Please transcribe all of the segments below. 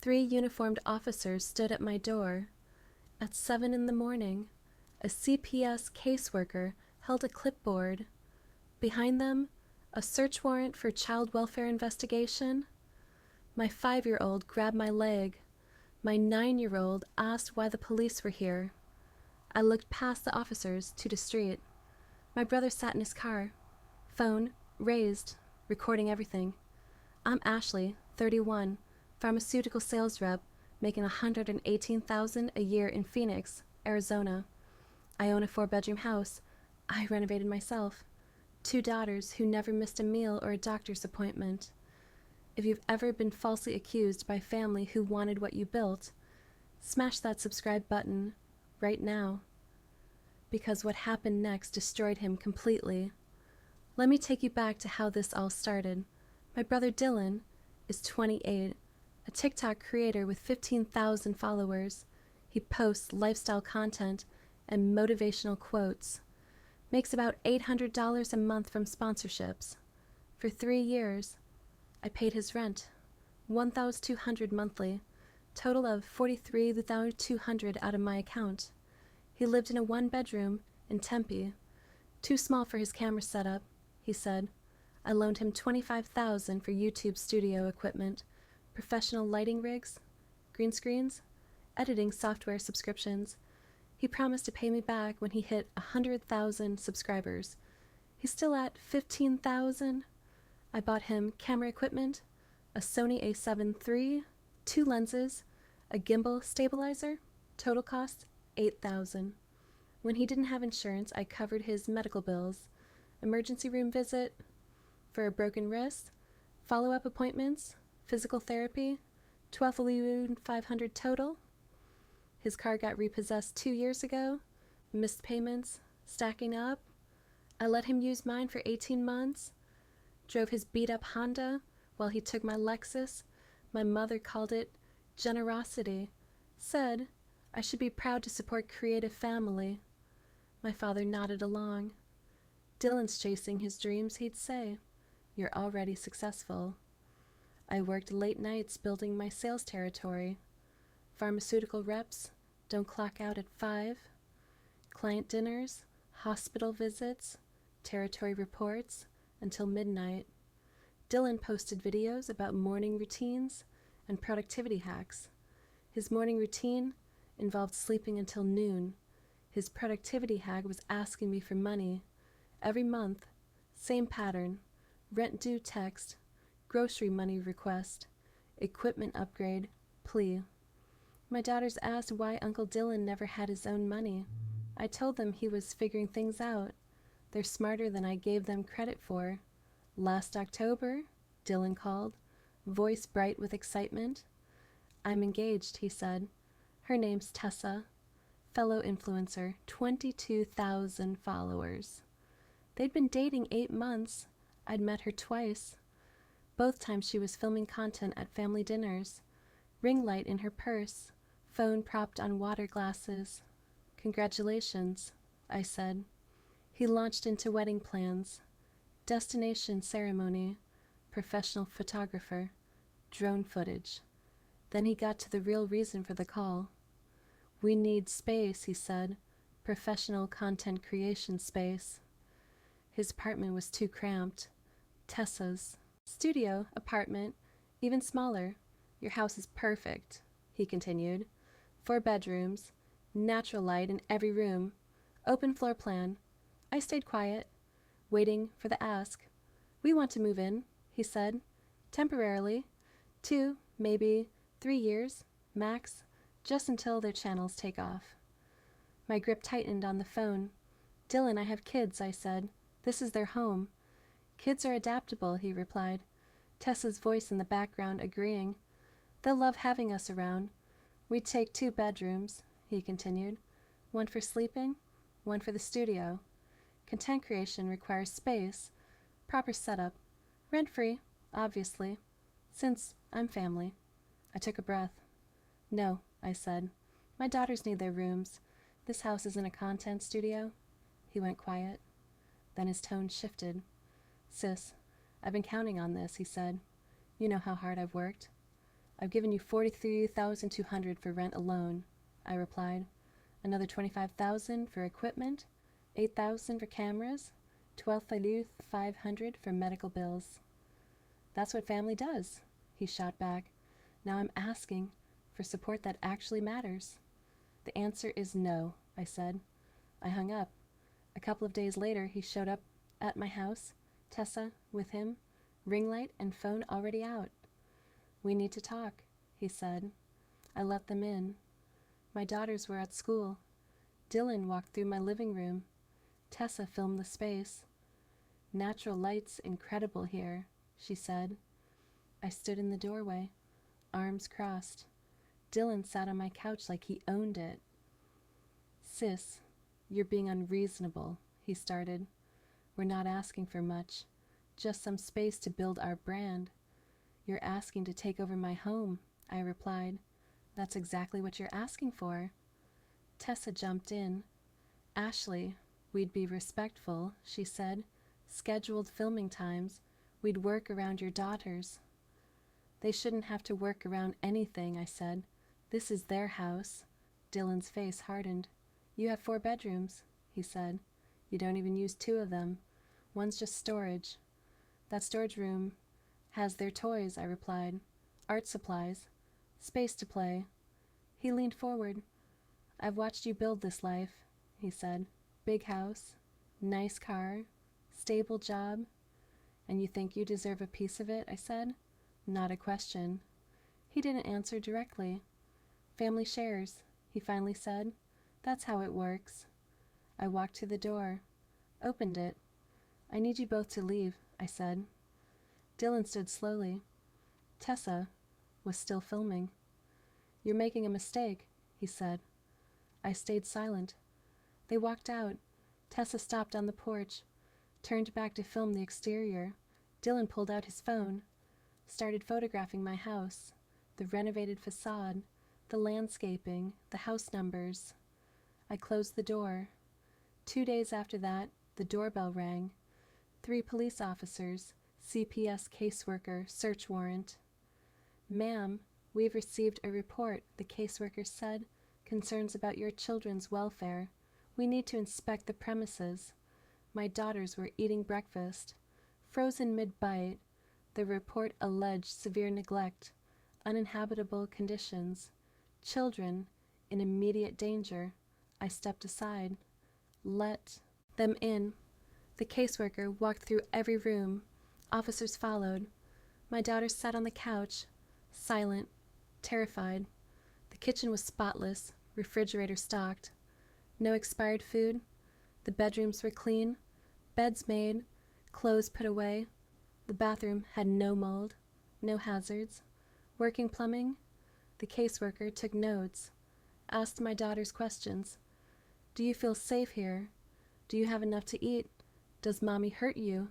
3 uniformed officers stood at my door. At 7 in the morning, a CPS caseworker held a clipboard. Behind them, a search warrant for child welfare investigation. My 5-year-old grabbed my leg. My 9-year-old asked why the police were here. I looked past the officers to the street. My brother sat in his car, phone raised, recording everything. I'm Ashley, 31, pharmaceutical sales rep, making $118,000 a year in Phoenix, Arizona. I own a 4-bedroom house. I renovated myself. 2 daughters who never missed a meal or a doctor's appointment. If you've ever been falsely accused by family who wanted what you built, smash that subscribe button right now. Because what happened next destroyed him completely. Let me take you back to how this all started. My brother Dylan is 28, a TikTok creator with 15,000 followers. He posts lifestyle content and motivational quotes. Makes about $800 a month from sponsorships. For 3 years, I paid his rent, $1,200 monthly, total of $43,200 out of my account. He lived in a 1-bedroom in Tempe, too small for his camera setup, he said. I loaned him $25,000 for YouTube studio equipment, professional lighting rigs, green screens, editing software subscriptions. He promised to pay me back when he hit 100,000 subscribers. He's still at 15,000. I bought him camera equipment, a Sony a7 III, 2 lenses, a gimbal stabilizer, total cost $8,000. When he didn't have insurance, I covered his medical bills, emergency room visit for a broken wrist, follow-up appointments, physical therapy, $12,500 total. His car got repossessed 2 years ago, missed payments, stacking up. I let him use mine for 18 months, drove his beat-up Honda while he took my Lexus. My mother called it generosity, said I should be proud to support creative family. My father nodded along. Dylan's chasing his dreams, he'd say. You're already successful. I worked late nights building my sales territory. Pharmaceutical reps don't clock out at 5. Client dinners, hospital visits, territory reports until midnight. Dylan posted videos about morning routines and productivity hacks. His morning routine involved sleeping until noon. His productivity hack was asking me for money. Every month, same pattern. Rent due text, grocery money request, equipment upgrade, plea. My daughters asked why Uncle Dylan never had his own money. I told them he was figuring things out. They're smarter than I gave them credit for. Last October, Dylan called, voice bright with excitement. I'm engaged, he said. Her name's Tessa, fellow influencer, 22,000 followers. They'd been dating 8 months. I'd met her twice. Both times she was filming content at family dinners. Ring light in her purse, phone propped on water glasses. Congratulations, I said. He launched into wedding plans. Destination ceremony, professional photographer, drone footage. Then he got to the real reason for the call. We need space, he said, professional content creation space. His apartment was too cramped. Tessa's studio, apartment, even smaller. Your house is perfect, he continued. 4 bedrooms, natural light in every room, open floor plan. I stayed quiet, waiting for the ask. We want to move in, he said, temporarily. 2, maybe 3 years, max, just until their channels take off. My grip tightened on the phone. Dylan, I have kids, I said. This is their home. Kids are adaptable, he replied, Tessa's voice in the background agreeing. They'll love having us around. We'd take 2 bedrooms, he continued. 1 for sleeping, 1 for the studio. Content creation requires space, proper setup, rent-free, obviously, since I'm family. I took a breath. No, I said. My daughters need their rooms. This house isn't a content studio. He went quiet. Then his tone shifted. Sis, I've been counting on this, he said. You know how hard I've worked. I've given you $43,200 for rent alone, I replied. Another $25,000 for equipment, $8,000 for cameras, $12,500 for medical bills. That's what family does, he shot back. Now I'm asking for support that actually matters. The answer is no, I said. I hung up. A couple of days later, he showed up at my house, Tessa with him, ring light and phone already out. We need to talk, he said. I let them in. My daughters were at school. Dylan walked through my living room. Tessa filmed the space. Natural light's incredible here, she said. I stood in the doorway, arms crossed. Dylan sat on my couch like he owned it. Sis, you're being unreasonable, he started. We're not asking for much, just some space to build our brand. You're asking to take over my home, I replied. That's exactly what you're asking for. Tessa jumped in. Ashley, we'd be respectful, she said. Scheduled filming times. We'd work around your daughters. They shouldn't have to work around anything, I said. This is their house. Dylan's face hardened. You have 4 bedrooms, he said. You don't even use 2 of them. One's just storage. That storage room has their toys, I replied. Art supplies. Space to play. He leaned forward. I've watched you build this life, he said. Big house, nice car, stable job. And you think you deserve a piece of it, I said. Not a question. He didn't answer directly. Family shares, he finally said. That's how it works. I walked to the door, opened it. I need you both to leave, I said. Dylan stood slowly. Tessa was still filming. You're making a mistake, he said. I stayed silent. They walked out. Tessa stopped on the porch, turned back to film the exterior. Dylan pulled out his phone, started photographing my house, the renovated facade, the landscaping, the house numbers. I closed the door. 2 days after that, the doorbell rang. 3 police officers, CPS caseworker, search warrant. Ma'am, we've received a report, the caseworker said. Concerns about your children's welfare. We need to inspect the premises. My daughters were eating breakfast. Frozen mid-bite. The report alleged severe neglect, uninhabitable conditions, children in immediate danger. I stepped aside. Let them in. The caseworker walked through every room. Officers followed. My daughters sat on the couch, silent, terrified. The kitchen was spotless, refrigerator stocked. No expired food. The bedrooms were clean, beds made, clothes put away. The bathroom had no mold, no hazards. Working plumbing. The caseworker took notes, asked my daughters questions. Do you feel safe here? Do you have enough to eat? Does mommy hurt you?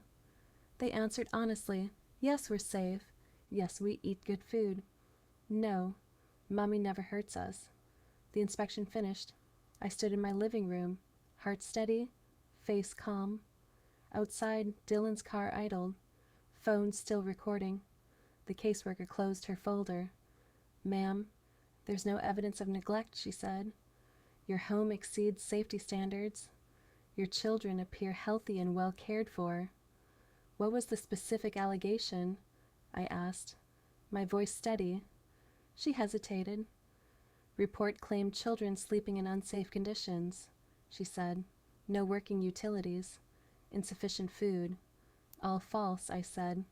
They answered honestly. Yes, we're safe. Yes, we eat good food. No, mommy never hurts us. The inspection finished. I stood in my living room, heart steady, face calm. Outside, Dylan's car idled, phone still recording. The caseworker closed her folder. Ma'am, there's no evidence of neglect, she said. Your home exceeds safety standards. Your children appear healthy and well cared for. What was the specific allegation? I asked, my voice steady. She hesitated. Report claimed children sleeping in unsafe conditions, she said. No working utilities. Insufficient food. All false, I said.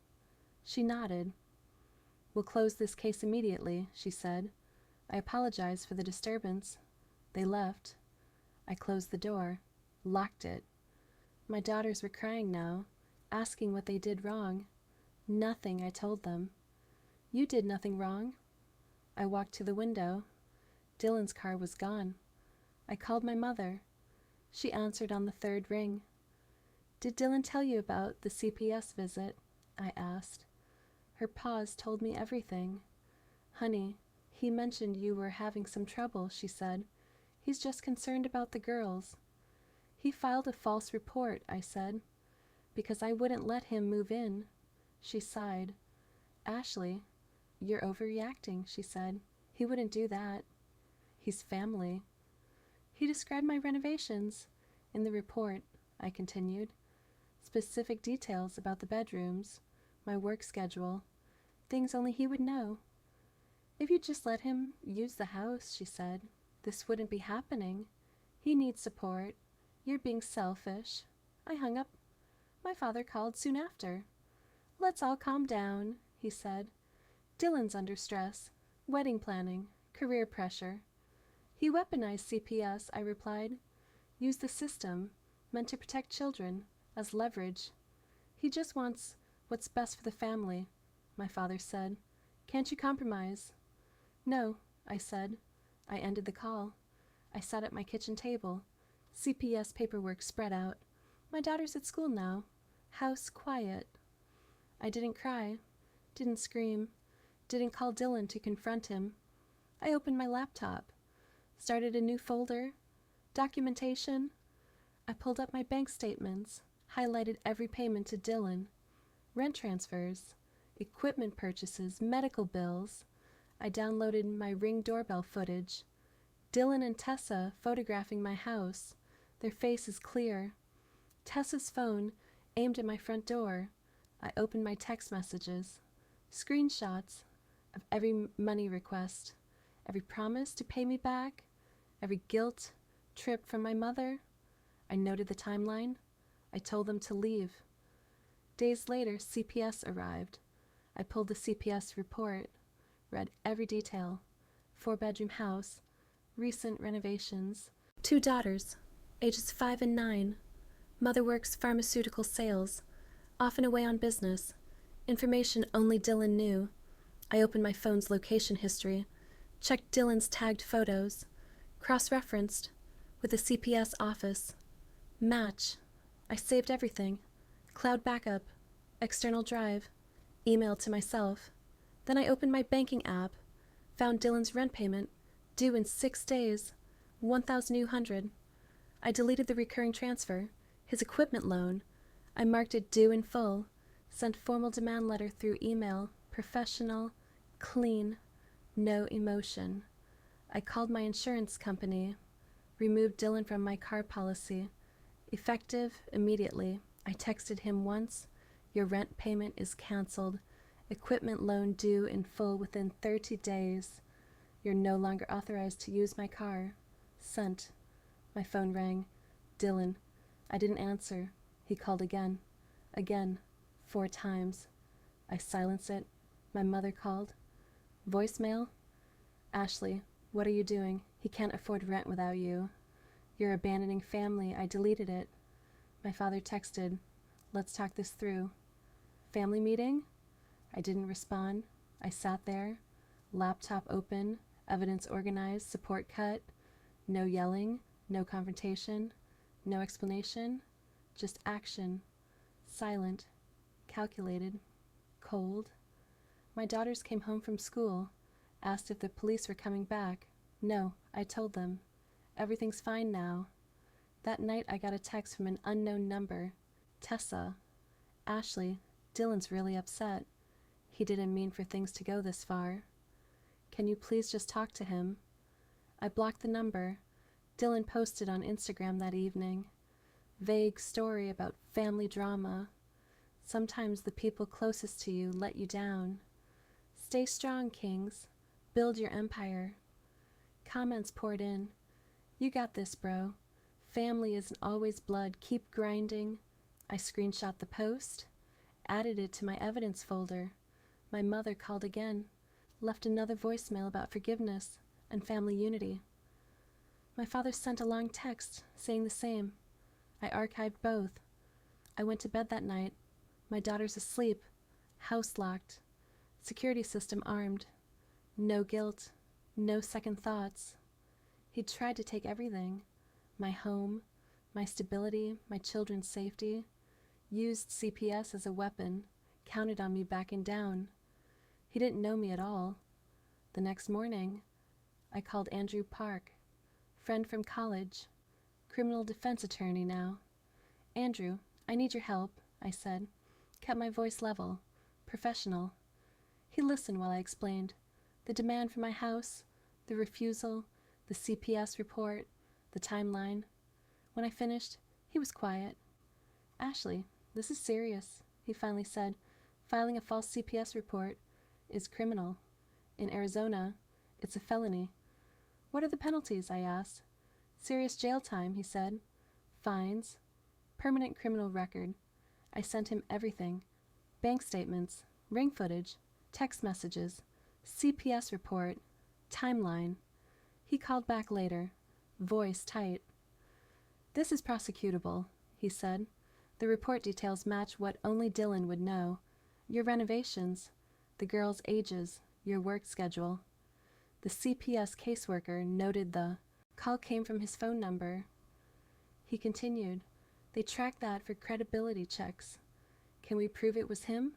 She nodded. We'll close this case immediately, she said. I apologize for the disturbance. They left. I closed the door, locked it. My daughters were crying now, asking what they did wrong. Nothing, I told them. You did nothing wrong. I walked to the window. Dylan's car was gone. I called my mother. She answered on the 3rd ring. Did Dylan tell you about the CPS visit? I asked. Her pause told me everything. Honey, he mentioned you were having some trouble, she said. He's just concerned about the girls. He filed a false report, I said, because I wouldn't let him move in. She sighed. Ashley, You're overreacting, she said. He wouldn't do that. He's family. He described my renovations. In the report, I continued. Specific details about the bedrooms, my work schedule, things only he would know. If you'd just let him use the house, she said, this wouldn't be happening. He needs support. You're being selfish. I hung up. My father called soon after. Let's all calm down, he said. Dylan's under stress. Wedding planning. Career pressure. He weaponized CPS, I replied. Used the system, meant to protect children, as leverage. He just wants what's best for the family, my father said. Can't you compromise? No, I said. I ended the call. I sat at my kitchen table. CPS paperwork spread out. My daughter's at school now. House quiet. I didn't cry. Didn't scream. Didn't call Dylan to confront him. I opened my laptop. Started a new folder. Documentation. I pulled up my bank statements. Highlighted every payment to Dylan. Rent transfers. Equipment purchases. Medical bills. I downloaded my Ring doorbell footage. Dylan and Tessa photographing my house. Their faces clear. Tessa's phone aimed at my front door. I opened my text messages. Screenshots of every money request. Every promise to pay me back. Every guilt trip from my mother. I noted the timeline. I told them to leave. Days later, CPS arrived. I pulled the CPS report. Read every detail. 4-bedroom house. Recent renovations. 2 daughters, ages 5 and 9. Mother works pharmaceutical sales. Often away on business. Information only Dylan knew. I opened my phone's location history. Checked Dylan's tagged photos. Cross-referenced with the CPS office. Match. I saved everything. Cloud backup. External drive. Email to myself. Then I opened my banking app. Found Dylan's rent payment. Due in 6 days. $1,200. I deleted the recurring transfer. His equipment loan. I marked it due in full. Sent formal demand letter through email. Professional. Clean. No emotion. I called my insurance company. Removed Dylan from my car policy. Effective immediately. I texted him once. Your rent payment is canceled. Equipment loan due in full within 30 days. You're no longer authorized to use my car. Sent. My phone rang. Dylan. I didn't answer. He called again. Again. 4 times. I silenced it. My mother called. Voicemail. Ashley, what are you doing? He can't afford rent without you. You're abandoning family. I deleted it. My father texted. Let's talk this through. Family meeting? I didn't respond. I sat there. Laptop open. Evidence organized. Support cut. No yelling. No confrontation. No explanation. Just action. Silent. Calculated. Cold. My daughters came home from school. Asked if the police were coming back. No, I told them. Everything's fine now. That night I got a text from an unknown number. Tessa. Ashley, Dylan's really upset. He didn't mean for things to go this far. Can you please just talk to him? I blocked the number. Dylan posted on Instagram that evening. Vague story about family drama. Sometimes the people closest to you let you down. Stay strong, kings. Build your empire. Comments poured in. You got this, bro. Family isn't always blood. Keep grinding. I screenshot the post. Added it to my evidence folder. My mother called again. Left another voicemail about forgiveness and family unity. My father sent a long text saying the same. I archived both. I went to bed that night. My daughter's asleep. House locked. Security system armed. No guilt. No second thoughts. He tried to take everything. My home, my stability, my children's safety. Used CPS as a weapon. Counted on me backing down. He didn't know me at all. The next morning, I called Andrew Park, friend from college, criminal defense attorney now. Andrew, I need your help, I said. Kept my voice level, professional. He listened while I explained. The demand for my house, the refusal, the CPS report, the timeline. When I finished, he was quiet. "Ashley, this is serious," he finally said. "Filing a false CPS report is criminal. In Arizona, it's a felony." "What are the penalties?" I asked. "Serious jail time," he said. "Fines. Permanent criminal record." I sent him everything. Bank statements, ring footage, text messages, CPS report, timeline. He called back later, voice tight. "This is prosecutable," he said. "The report details match what only Dylan would know. Your renovations, the girls' ages, your work schedule." The CPS caseworker noted the call came from his phone number. He continued, "They tracked that for credibility checks." "Can we prove it was him?"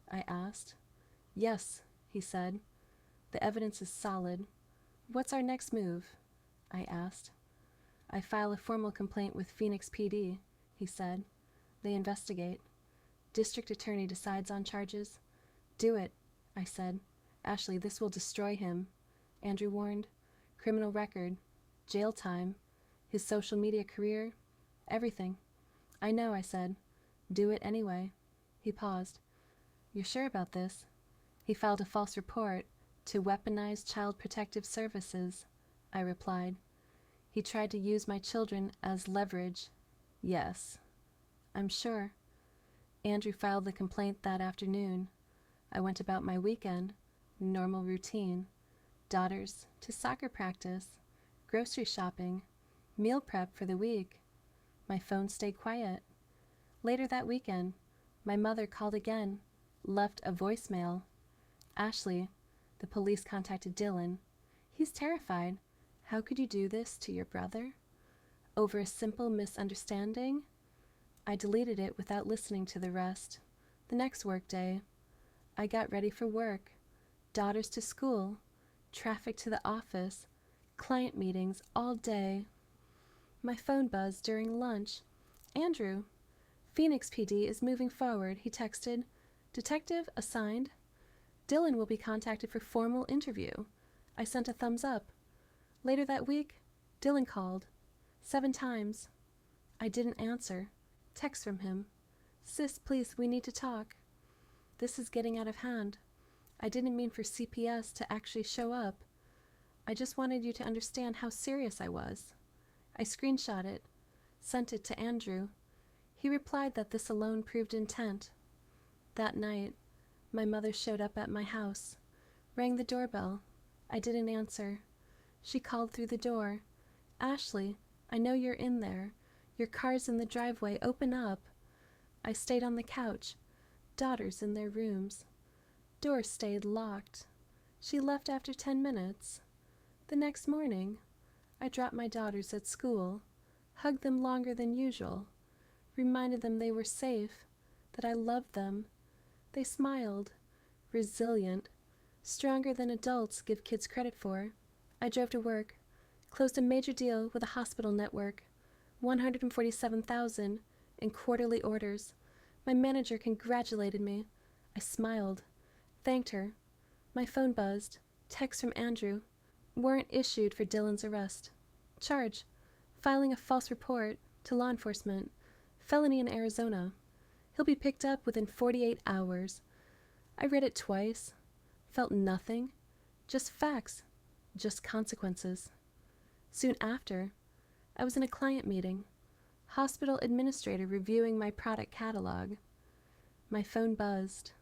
I asked. "Yes," he said. "The evidence is solid." "What's our next move?" I asked. "I file a formal complaint with Phoenix PD," he said. "They investigate. District attorney decides on charges." "Do it," I said. "Ashley, this will destroy him." Andrew warned. "Criminal record, jail time, his social media career, everything." "I know," I said. "Do it anyway." He paused. "You're sure about this?" "He filed a false report to weaponized Child Protective Services," I replied. "He tried to use my children as leverage." "Yes." "I'm sure." Andrew filed the complaint that afternoon. I went about my weekend, normal routine. Daughters to soccer practice, grocery shopping, meal prep for the week. My phone stayed quiet. Later that weekend, my mother called again, left a voicemail. "Ashley, the police contacted Dylan. He's terrified. How could you do this to your brother? Over a simple misunderstanding?" I deleted it without listening to the rest. The next workday, I got ready for work. Daughters to school, traffic to the office, client meetings all day. My phone buzzed during lunch. "Andrew, Phoenix PD is moving forward," he texted. "Detective assigned. Dylan will be contacted for formal interview." I sent a thumbs up. Later that week, Dylan called. 7 times. I didn't answer. Text from him. "Sis, please, we need to talk. This is getting out of hand. I didn't mean for CPS to actually show up. I just wanted you to understand how serious I was." I screenshot it, sent it to Andrew. He replied that this alone proved intent. That night, my mother showed up at my house, rang the doorbell. I didn't answer. She called through the door. "Ashley, I know you're in there. Your car's in the driveway. Open up." I stayed on the couch. Daughters in their rooms. Door stayed locked. She left after 10 minutes. The next morning, I dropped my daughters at school, hugged them longer than usual, reminded them they were safe, that I loved them. They smiled, resilient, stronger than adults give kids credit for. I drove to work, closed a major deal with a hospital network, $147,000 in quarterly orders. My manager congratulated me. I smiled, thanked her. My phone buzzed. Text from Andrew. Warrant issued for Dylan's arrest. Charge: filing a false report to law enforcement. Felony in Arizona. He'll be picked up within 48 hours. I read it twice. Felt nothing. Just facts. Just consequences. Soon after, I was in a client meeting. Hospital administrator reviewing my product catalog. My phone buzzed.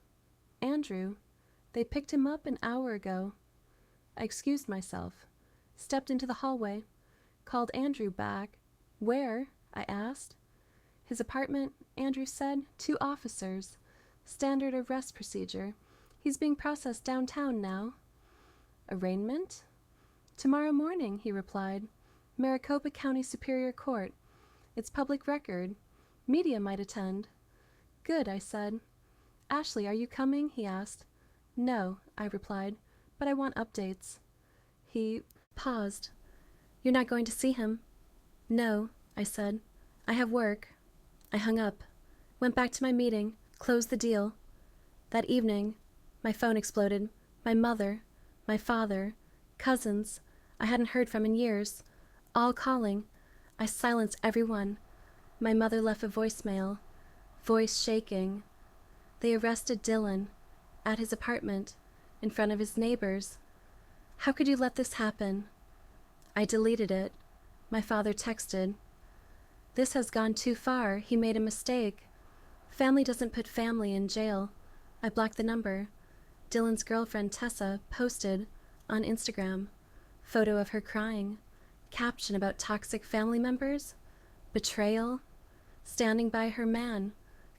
"Andrew, they picked him up an hour ago." I excused myself, stepped into the hallway, called Andrew back. "Where?" I asked. "His apartment," Andrew said. "2 officers. Standard arrest procedure. He's being processed downtown now." "Arraignment?" "Tomorrow morning," he replied. "Maricopa County Superior Court. It's public record. Media might attend." "Good," I said. "Ashley, are you coming?" he asked. "No," I replied, "but I want updates." He paused. "You're not going to see him?" "No," I said. "I have work." I hung up, went back to my meeting, closed the deal. That evening, My phone exploded. My mother, my father, cousins I hadn't heard from in years, all calling. I silenced everyone. My mother left a voicemail, voice shaking. They arrested Dylan at his apartment, in front of his neighbors. How could you let this happen? I deleted it. My father texted. This has gone too far. He made a mistake. Family doesn't put family in jail. I blocked the number. Dylan's girlfriend, Tessa, posted on Instagram. Photo of her crying. Caption about toxic family members. Betrayal. Standing by her man.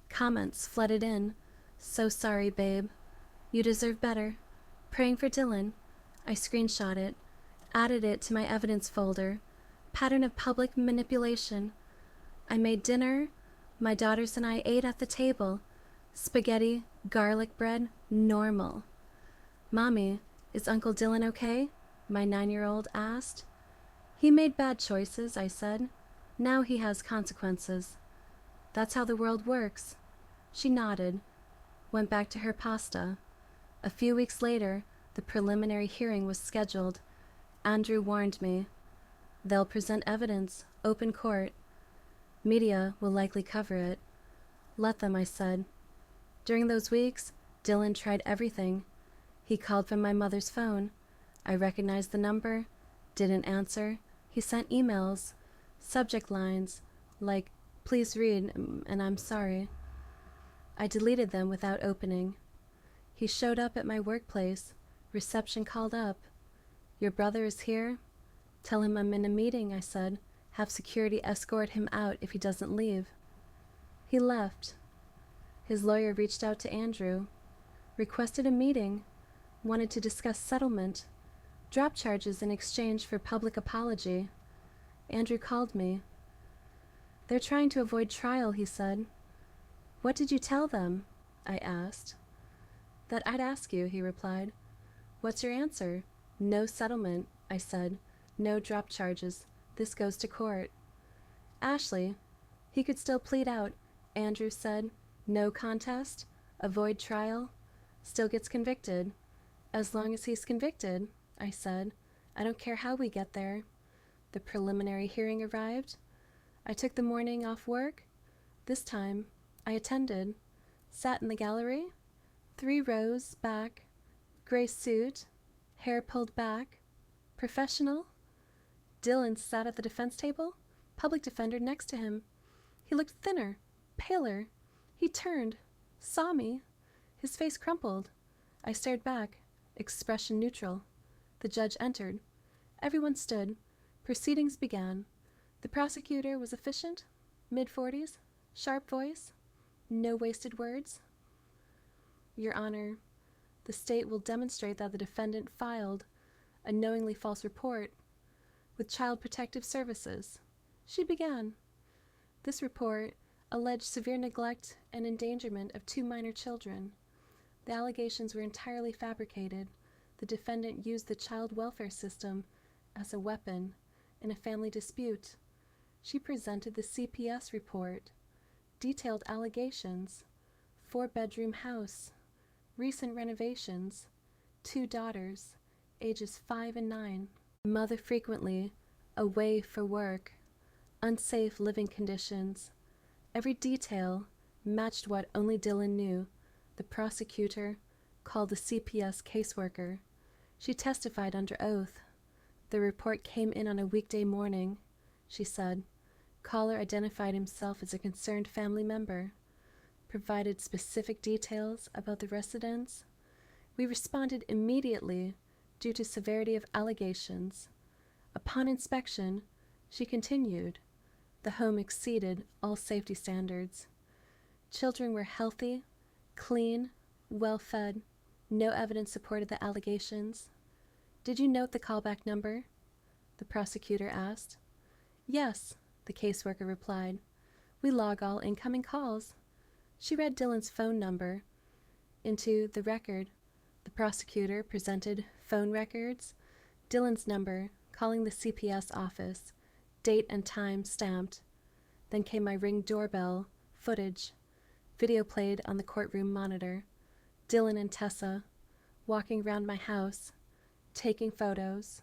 Comments flooded in. So sorry, babe. You deserve better. Praying for Dylan. I screenshot it. Added it to my evidence folder. Pattern of public manipulation. I made dinner. My daughters and I ate at the table. Spaghetti, garlic bread, normal. Mommy, is Uncle Dylan okay? My 9-year-old asked. He made bad choices, I said. Now he has consequences. That's how the world works. She nodded, went back to her pasta. A few weeks later, the preliminary hearing was scheduled. Andrew warned me. They'll present evidence, open court. Media will likely cover it. Let them, I said. During those weeks, Dylan tried everything. He called from my mother's phone. I recognized the number, didn't answer. He sent emails, subject lines, like, please read, and I'm sorry. I deleted them without opening. He showed up at my workplace. Reception called up. Your brother is here? Tell him I'm in a meeting, I said. Have security escort him out if he doesn't leave. He left. His lawyer reached out to Andrew, requested a meeting, wanted to discuss settlement, drop charges in exchange for public apology. Andrew called me. They're trying to avoid trial, he said. What did you tell them? I asked. That I'd ask you, he replied. What's your answer? No settlement, I said. No drop charges. This goes to court. Ashley, he could still plead out, Andrew said. No contest, avoid trial, still gets convicted. As long as he's convicted, I said. I don't care how we get there. The preliminary hearing arrived. I took the morning off work. This time, I attended. Sat in the gallery, 3 rows back, gray suit, hair pulled back, professional. Dylan sat at the defense table, public defender next to him. He looked thinner, paler. He turned, saw me. His face crumpled. I stared back, expression neutral. The judge entered. Everyone stood. Proceedings began. The prosecutor was efficient, mid-40s, sharp voice, no wasted words. Your Honor, the state will demonstrate that the defendant filed a knowingly false report with Child Protective Services. She began. This report alleged severe neglect and endangerment of 2 minor children. The allegations were entirely fabricated. The defendant used the child welfare system as a weapon in a family dispute. She presented the CPS report, detailed allegations, 4-bedroom house, recent renovations, 2 daughters, ages 5 and 9, mother frequently away for work, unsafe living conditions. Every detail matched what only Dylan knew. The prosecutor called the CPS caseworker. She testified under oath. The report came in on a weekday morning, she said. Caller identified himself as a concerned family member, provided specific details about the residents. We responded immediately due to severity of allegations. Upon inspection, she continued, the home exceeded all safety standards. Children were healthy, clean, well-fed. No evidence supported the allegations. Did you note the callback number? The prosecutor asked. Yes, the caseworker replied. We log all incoming calls. She read Dylan's phone number into the record. The prosecutor presented phone records, Dylan's number, calling the CPS office, date and time stamped. Then came my Ring doorbell, footage. Video played on the courtroom monitor. Dylan and Tessa, walking around my house, taking photos,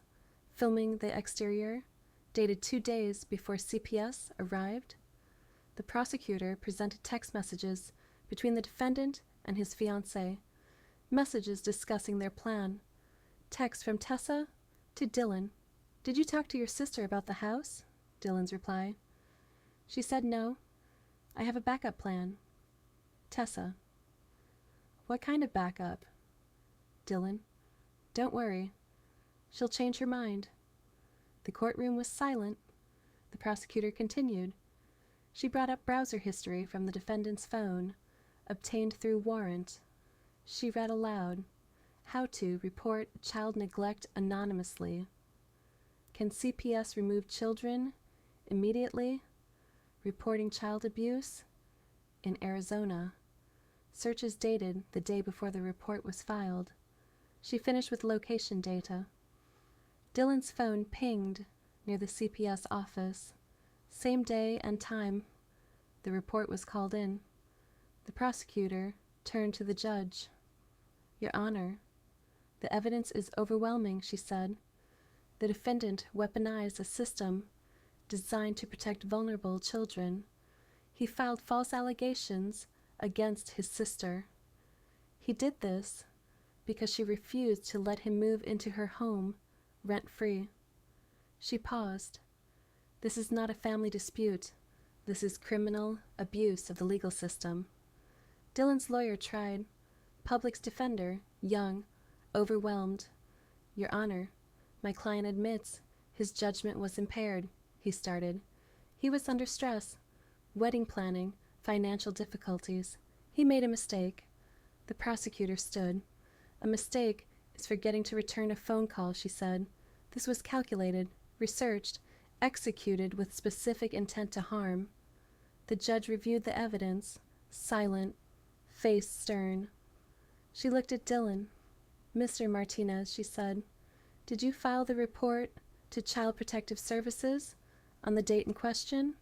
filming the exterior, dated 2 days before CPS arrived. The prosecutor presented text messages between the defendant and his fiancée, messages discussing their plan. Text from Tessa to Dylan. "Did you talk to your sister about the house?" Dylan's reply. "She said no. I have a backup plan." Tessa. "What kind of backup?" Dylan. "Don't worry. She'll change her mind." The courtroom was silent. The prosecutor continued. She brought up browser history from the defendant's phone, obtained through warrant. She read aloud, "How to report child neglect anonymously. Can CPS remove children immediately? Reporting child abuse in Arizona. Searches dated the day before the report was filed." She finished with location data. Dylan's phone pinged near the CPS office. Same day and time the report was called in. The prosecutor turned to the judge. "Your Honor, the evidence is overwhelming," she said. "The defendant weaponized a system designed to protect vulnerable children. He filed false allegations against his sister. He did this because she refused to let him move into her home rent-free." She paused. "This is not a family dispute. This is criminal abuse of the legal system." Dylan's lawyer tried. Public's defender, young, overwhelmed. "Your Honor, my client admits his judgment was impaired," he started. "He was under stress, wedding planning, financial difficulties. He made a mistake." The prosecutor stood. "A mistake is forgetting to return a phone call," she said. "This was calculated, researched, executed with specific intent to harm." The judge reviewed the evidence, silent, face stern. She looked at Dylan. "Mr. Martinez," she said, "did you file the report to Child Protective Services on the date in question?"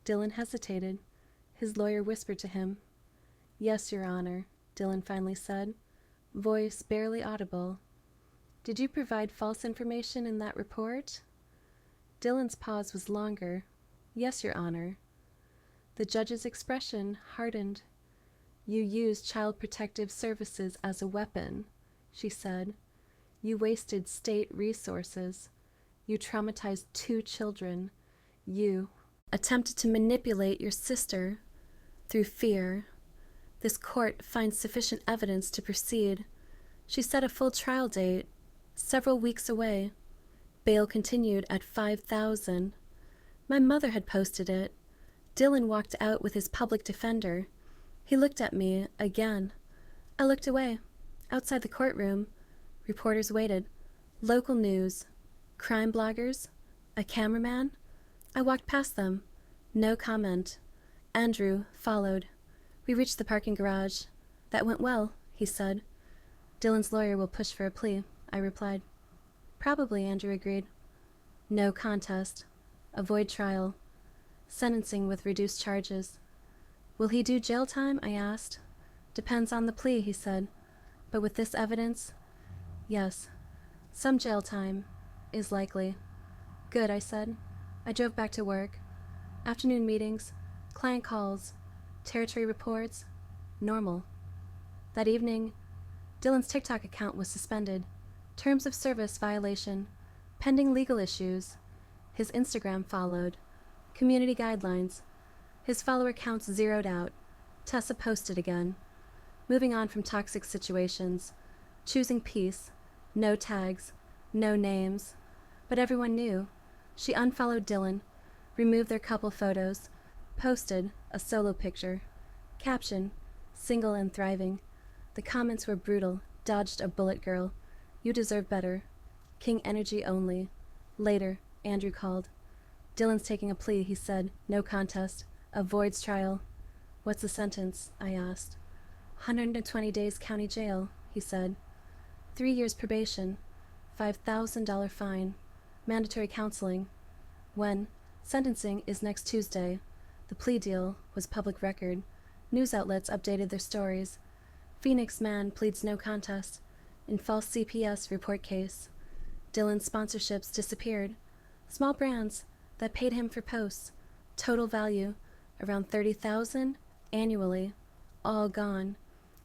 Dylan hesitated. His lawyer whispered to him. "Yes, Your Honor," Dylan finally said, voice barely audible. "Did you provide false information in that report?" Dylan's pause was longer. "Yes, Your Honor." The judge's expression hardened. "You used Child Protective Services as a weapon," she said. "You wasted state resources. You traumatized 2 children. You attempted to manipulate your sister through fear. This court finds sufficient evidence to proceed." She set a full trial date, several weeks away. Bail continued at $5,000. My mother had posted it. Dylan walked out with his public defender. He looked at me again. I looked away. Outside the courtroom, reporters waited. Local news, crime bloggers, a cameraman. I walked past them. No comment. Andrew followed. We reached the parking garage. "That went well," he said. "Dylan's lawyer will push for a plea," I replied. "Probably," Andrew agreed. No contest. Avoid trial. Sentencing with reduced charges. "Will he do jail time?" I asked. "Depends on the plea," he said. "But with this evidence, yes, some jail time is likely." "Good," I said. I drove back to work. Afternoon meetings, client calls, territory reports, normal. That evening, Dylan's TikTok account was suspended. Terms of service violation. Pending legal issues. His Instagram followed. Community guidelines. His follower counts zeroed out. Tessa posted again. Moving on from toxic situations. Choosing peace. No tags. No names. But everyone knew. She unfollowed Dylan. Removed their couple photos. Posted a solo picture. Caption, "Single and thriving." The comments were brutal. Dodged a bullet girl. "You deserve better. King energy only." Later, Andrew called. "Dylan's taking a plea," he said. "No contest. Avoids trial." "What's the sentence?" I asked. 120 days county jail, he said. 3 years probation. $5,000 fine. Mandatory counseling. When? Sentencing is next Tuesday. The plea deal was public record. News outlets updated their stories. Phoenix man pleads no contest. in false CPS report case. Dylan's sponsorships disappeared. Small brands that paid him for posts. Total value around $30,000 annually. All gone.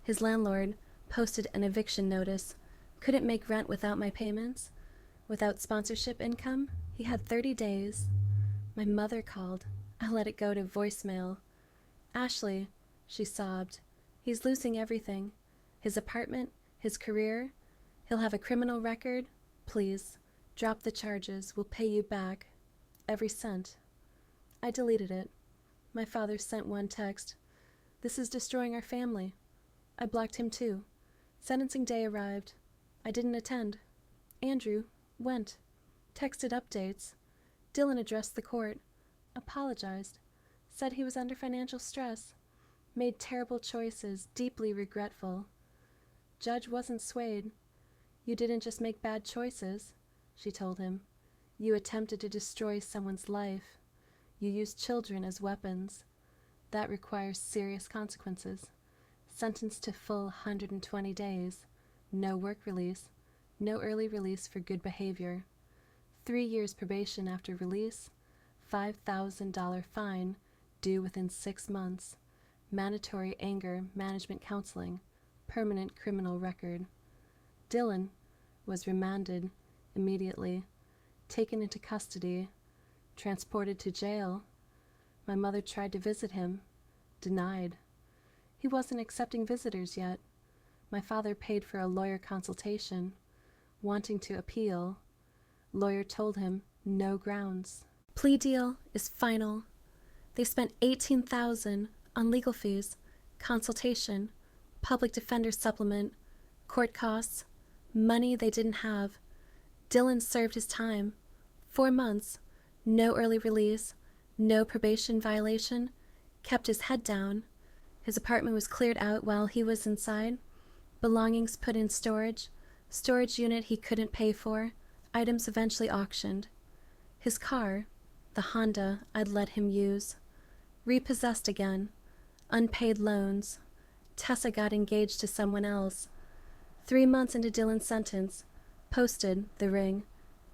His landlord posted an eviction notice. Couldn't make rent without my payments. Without sponsorship income, he had 30 days. My mother called. I let it go to voicemail. Ashley, she sobbed. He's losing everything. His apartment, his career. He'll have a criminal record. Please, drop the charges. We'll pay you back. Every cent. I deleted it. My father sent one text. This is destroying our family. I blocked him too. Sentencing day arrived. I didn't attend. Andrew went. Texted updates. Dylan addressed the court. Apologized. Said he was under financial stress. Made terrible choices, deeply regretful. Judge wasn't swayed. You didn't just make bad choices, she told him. You attempted to destroy someone's life. You used children as weapons. That requires serious consequences. Sentenced to full 120 days. No work release. No early release for good behavior. 3 years probation after release. $5,000 fine due within 6 months. Mandatory anger management counseling. Permanent criminal record. Dylan was remanded immediately, taken into custody, transported to jail. My mother tried to visit him, denied. He wasn't accepting visitors yet. My father paid for a lawyer consultation, wanting to appeal. Lawyer told him no grounds. Plea deal is final. They spent $18,000 on legal fees, consultation, public defender supplement, court costs, money they didn't have. Dylan served his time. 4 months, no early release, no probation violation, kept his head down. His apartment was cleared out while he was inside. Belongings put in storage unit he couldn't pay for, items eventually auctioned. His car, the Honda I'd let him use, repossessed again, unpaid loans. Tessa got engaged to someone else. 3 months into Dylan's sentence, posted the ring.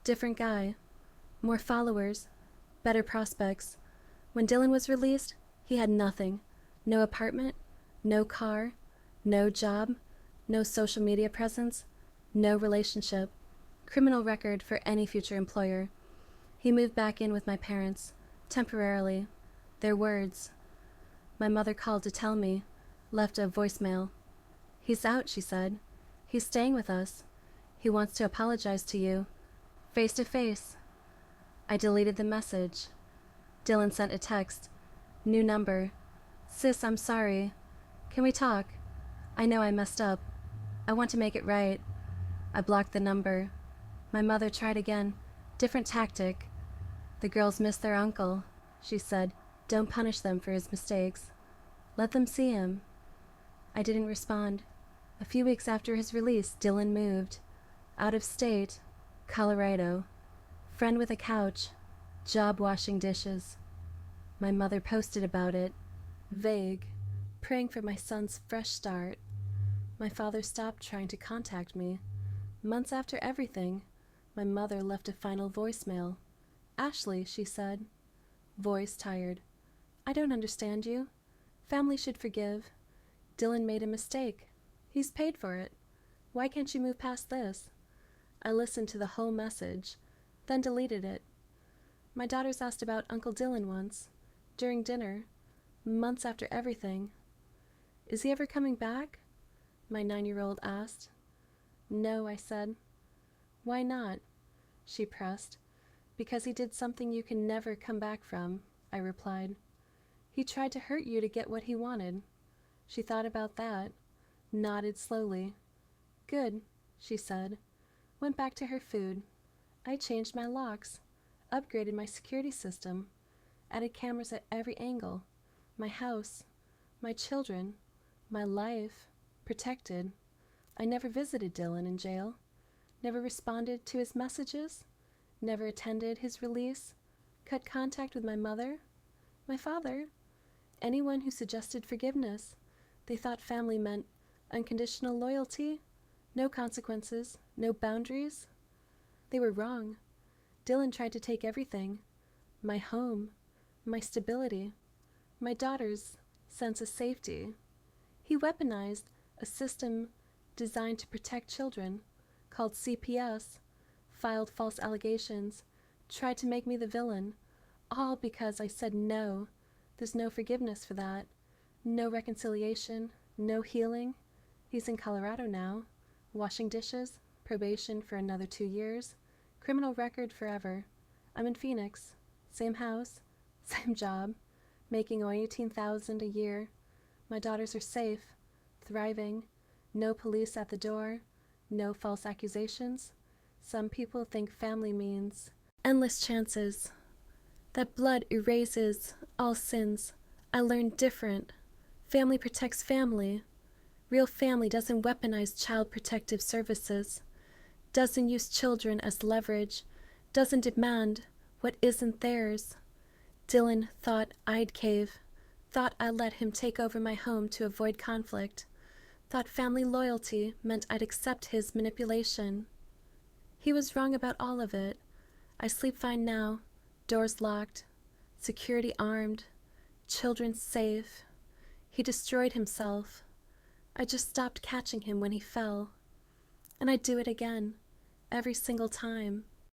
Different guy. More followers. Better prospects. When Dylan was released, he had nothing. No apartment, no car, no job, no social media presence, no relationship. Criminal record for any future employer. He moved back in with my parents, temporarily. Their words. My mother called to tell me, left a voicemail. He's out, she said. He's staying with us. He wants to apologize to you. Face to face. I deleted the message. Dylan sent a text. New number. Sis, I'm sorry. Can we talk? I know I messed up. I want to make it right. I blocked the number. My mother tried again. Different tactic. The girls miss their uncle, she said. Don't punish them for his mistakes. Let them see him. I didn't respond. A few weeks after his release, Dylan moved. Out of state. Colorado. Friend with a couch. Job washing dishes. My mother posted about it. Vague. Praying for my son's fresh start. My father stopped trying to contact me. Months after everything, my mother left a final voicemail. Ashley, she said. Voice tired. I don't understand you. Family should forgive. Dylan made a mistake. He's paid for it. Why can't you move past this? I listened to the whole message, then deleted it. My daughters asked about Uncle Dylan once, during dinner, months after everything. Is he ever coming back? My 9-year-old asked. No, I said. Why not? She pressed. Because he did something you can never come back from, I replied. He tried to hurt you to get what he wanted. She thought about that, nodded slowly. Good, she said. Went back to her food. I changed my locks, upgraded my security system, added cameras at every angle. My house, my children, my life, protected. I never visited Dylan in jail, never responded to his messages, never attended his release, cut contact with my mother, my father, anyone who suggested forgiveness. They thought family meant unconditional loyalty. No consequences, no boundaries. They were wrong. Dylan tried to take everything. My home, my stability, my daughter's sense of safety. He weaponized a system designed to protect children, called CPS, filed false allegations, tried to make me the villain, all because I said no. There's no forgiveness for that. No reconciliation, no healing. He's in Colorado now, washing dishes, probation for another 2 years, criminal record forever. I'm in Phoenix, same house, same job, making $18,000 a year. My daughters are safe, thriving, no police at the door, no false accusations. Some people think family means endless chances, that blood erases all sins. I learned different. Family protects family. Real family doesn't weaponize child protective services, doesn't use children as leverage, doesn't demand what isn't theirs. Dylan thought I'd cave, thought I'd let him take over my home to avoid conflict, thought family loyalty meant I'd accept his manipulation. He was wrong about all of it. I sleep fine now, doors locked, security armed, children safe. He destroyed himself. I just stopped catching him when he fell. And I'd do it again, every single time.